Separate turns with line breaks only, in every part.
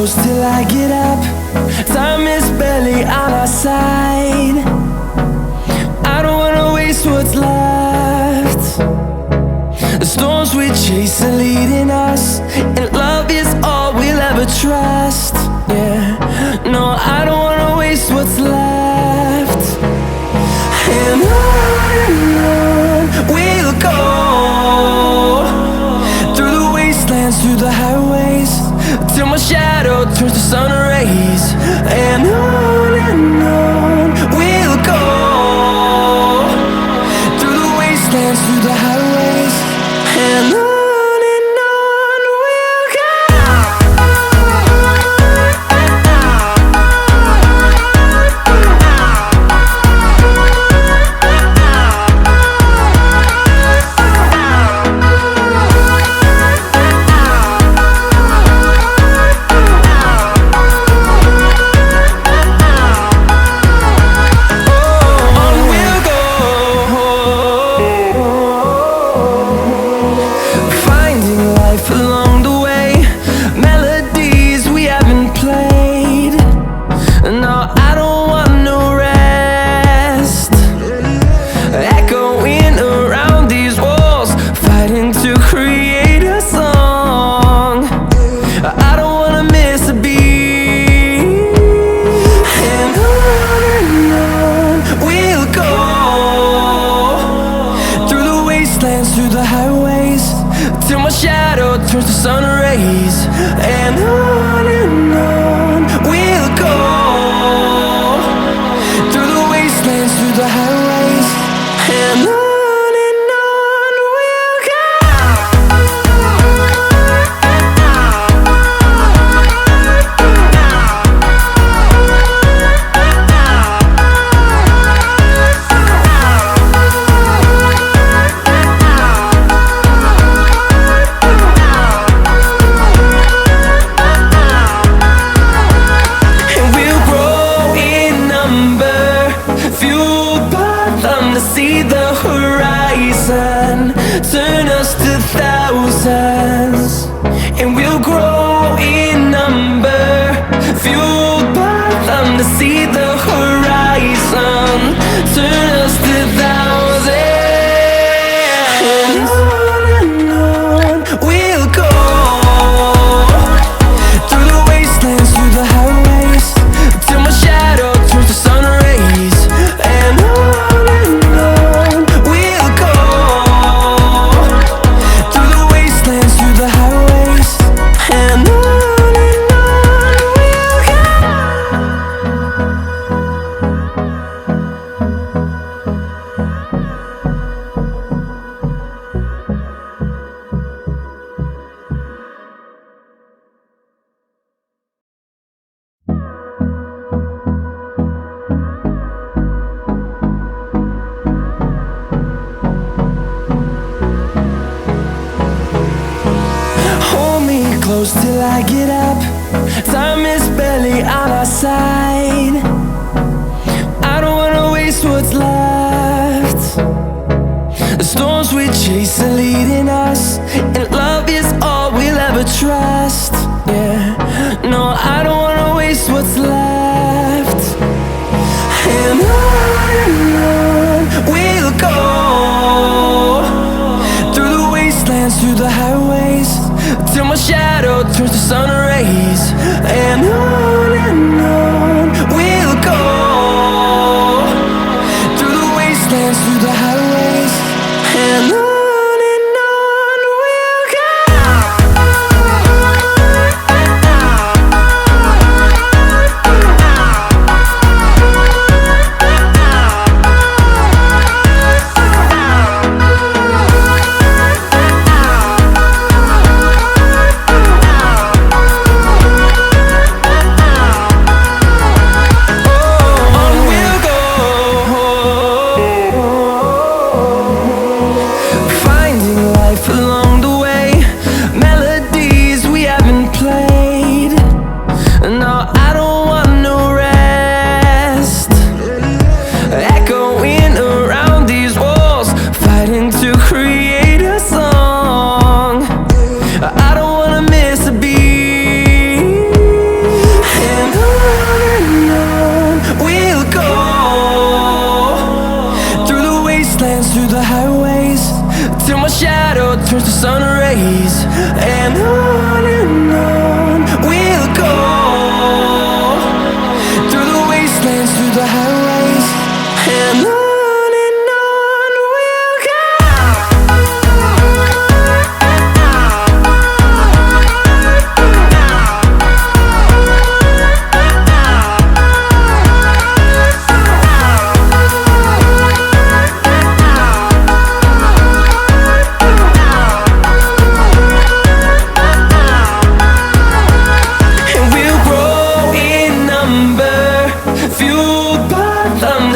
close till I get up. Time is barely on our side. I don't wanna waste what's left. The storms we chase are leading us, and love is all we'll ever trust. Yeah, no, I don't wanna waste what's left. And on we'll go, through the wastelands, through the highways, till my shadow turns to sun rays. And on we'll go, through the wastelands, through the highways, and on. Through the highways, till my shadow turns to sun rays. And on we'll go, through the wastelands, through the highways, and on. See the horizon turn us to thousands, and we'll grow in number, fueled by them. To see the horizon turn us to thousands, and on we'll go, through the wastelands, through the highways, till my shadow turns to sun rays. And on close till I get up. Time is barely on our side. I don't wanna waste what's left. The storms we chase are leading us, and love is all we'll ever trust. Yeah, no, I don't wanna waste what's left. And on we'll go, through the wastelands, through the highways, till my shadow turns to sun rays. And on we'll go, through the wastelands, through the highways, and on.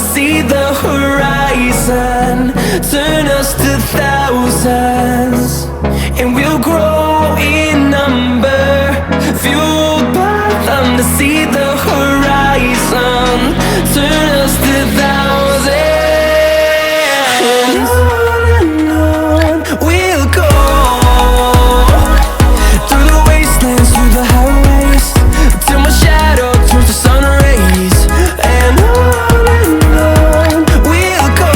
see the horizon, turn us to thousands, and we'll grow in number, fueled by them to see the horizon, turn us to thousands, and on we'll go, through the wastelands, through the highways, till my shadow turns to sun rays, and on we'll go,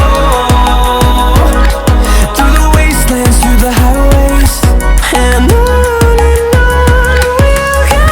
through the wastelands, through the highways, and on we'll go.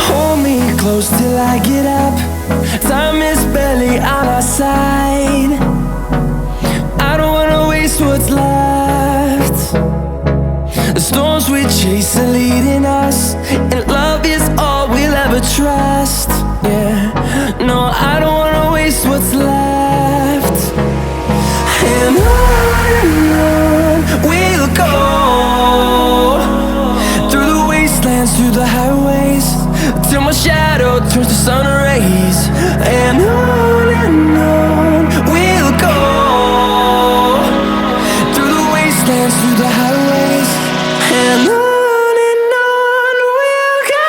Hold me close till I get up. Time is barely on our side. I don't wanna waste what's left. The storms we chase are leading us, and love is all we'll ever trust. Yeah, no, I don't wanna waste what's left. And on we'll go, through the wastelands, through the highways, till my shadow turns to sun rays, and on we'll go, through the wastelands, through the highways, and on we'll go.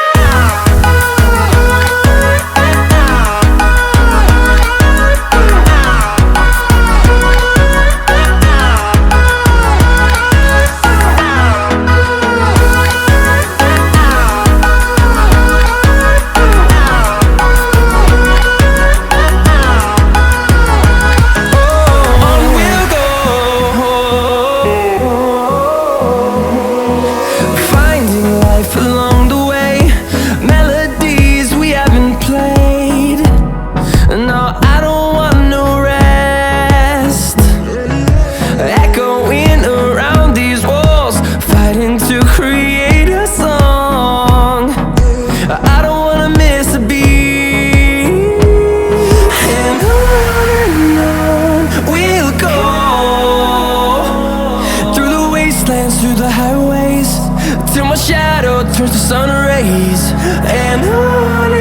Through the highways, till my shadow turns to sun rays, and on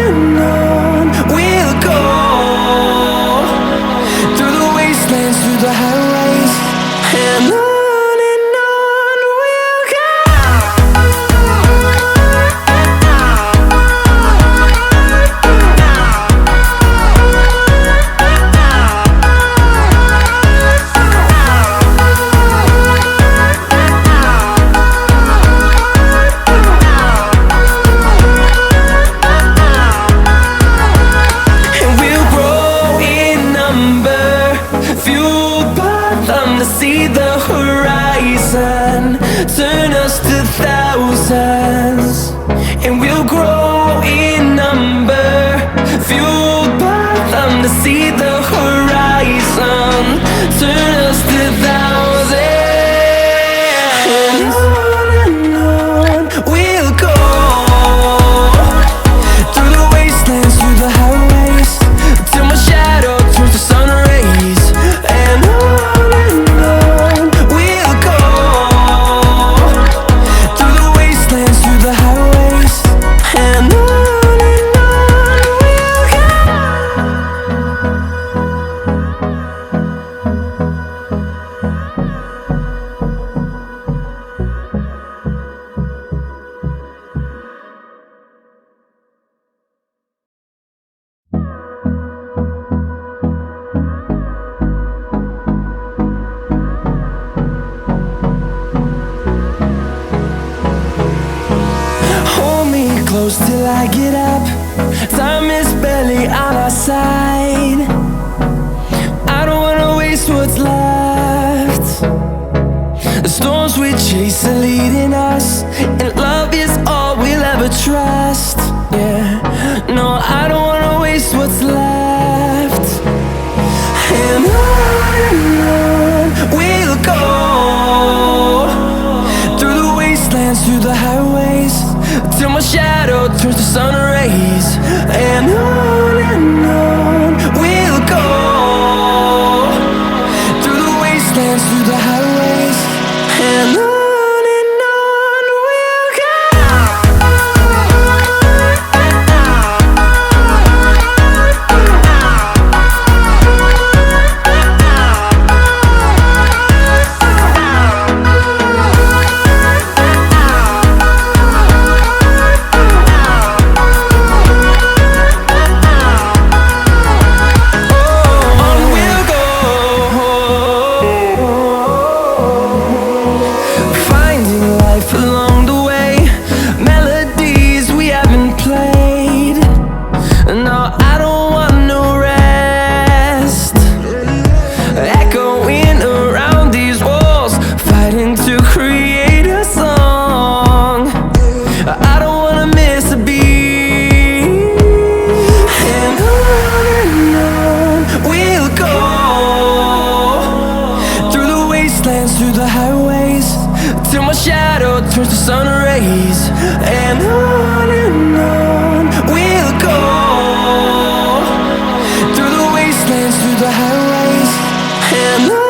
we'll go, through the wastelands, through the highways, and on we'll go. See the horizon, turn us to thousands, and we'll grow in number, fueled by them to see the horizon, turn us to thousands, and on we'll go, through the wastelands, through the highways, till my shadow turns to sun rays, and on we'll go, through the wastelands, through the highways, and on we'll go. Hold me close till I get up. Time is barely on our side. I don't wanna waste what's left. The storms we chase are leading us, and love is all we'll ever trust. Yeah, no, I don't wanna waste what's left. And on we'll go, till my shadow turns to sun rays. And on we'll go, through the wastelands, through the highways, and on we'll go. Through the highways, till my shadow turns to sun rays. And on we'll go, through the wastelands, through the highways, and on.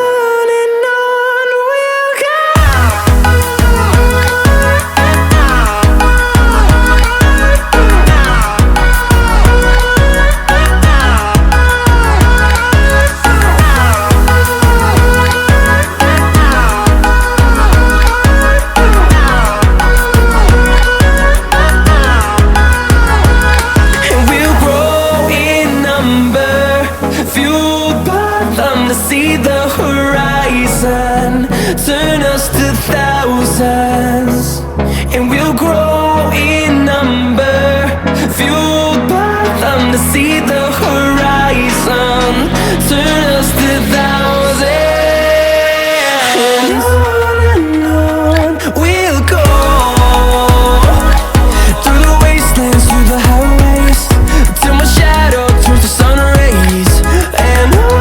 See the horizon turn us to thousands, and we'll grow in number, fueled by them. To see the horizon turn us to thousands, and on we'll go, through the wastelands, through the highways, till my shadow turns to sun rays. And on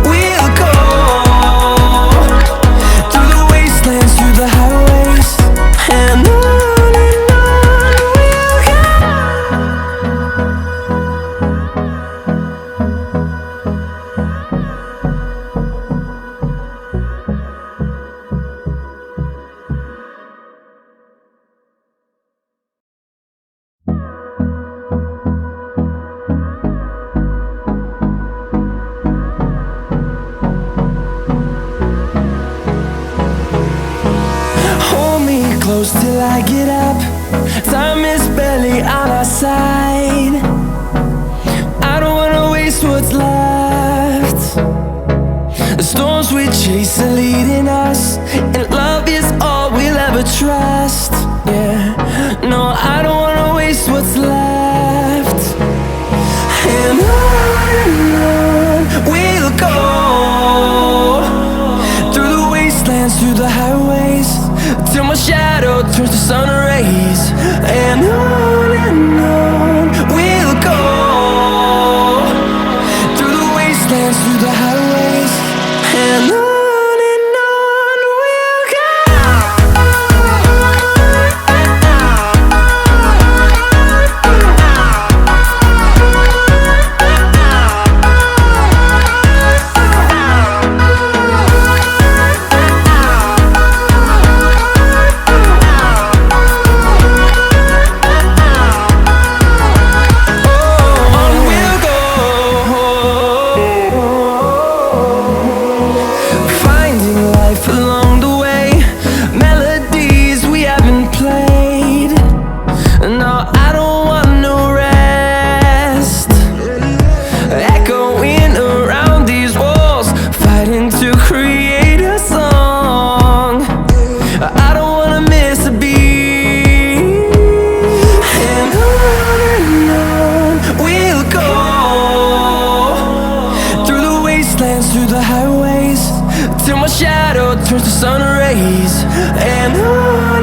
we'll go, through the wastelands, through the highways, and on we'll go. Hold me close till I get up. Time is barely on our side. I don't wanna waste what's left. The storms we chase are leading us, and love is all we'll ever trust. Yeah, no, I don't wanna waste what's left. And on we'll go, through the wastelands, through the highways, till my shadow turns to sun rays. And on we'll go, through the wastelands, through the highways, and on we'll go. Turns to sun rays. And on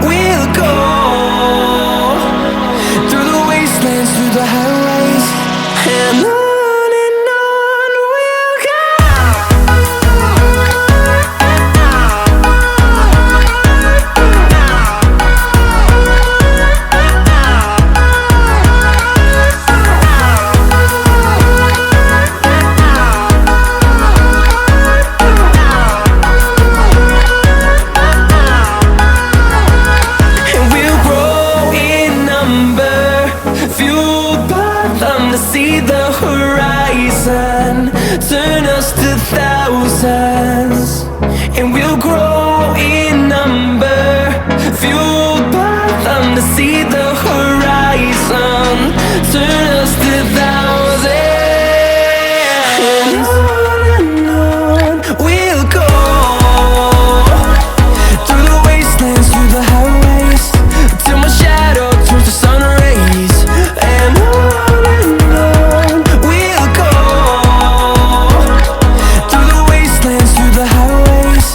we'll go, through the wastelands, through the highways, and on we'll go. mountains, and we'll grow in number, fueled by them to see the horizon, turn us to thousands. And on we'll go, through the wastelands, through the highways, till my shadow turns to sun rays. And on we'll go, through the wastelands, through the highways.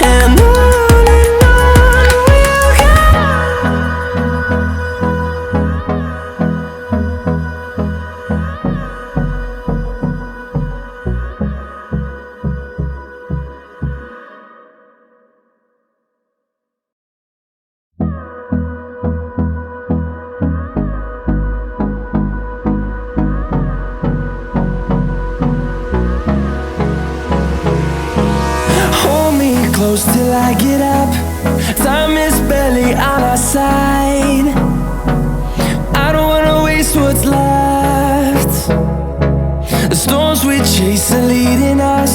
And on we'll go. Hold me close till I get up. Time is barely on our side. I don't wanna waste what's left. The storms we chase are leading us.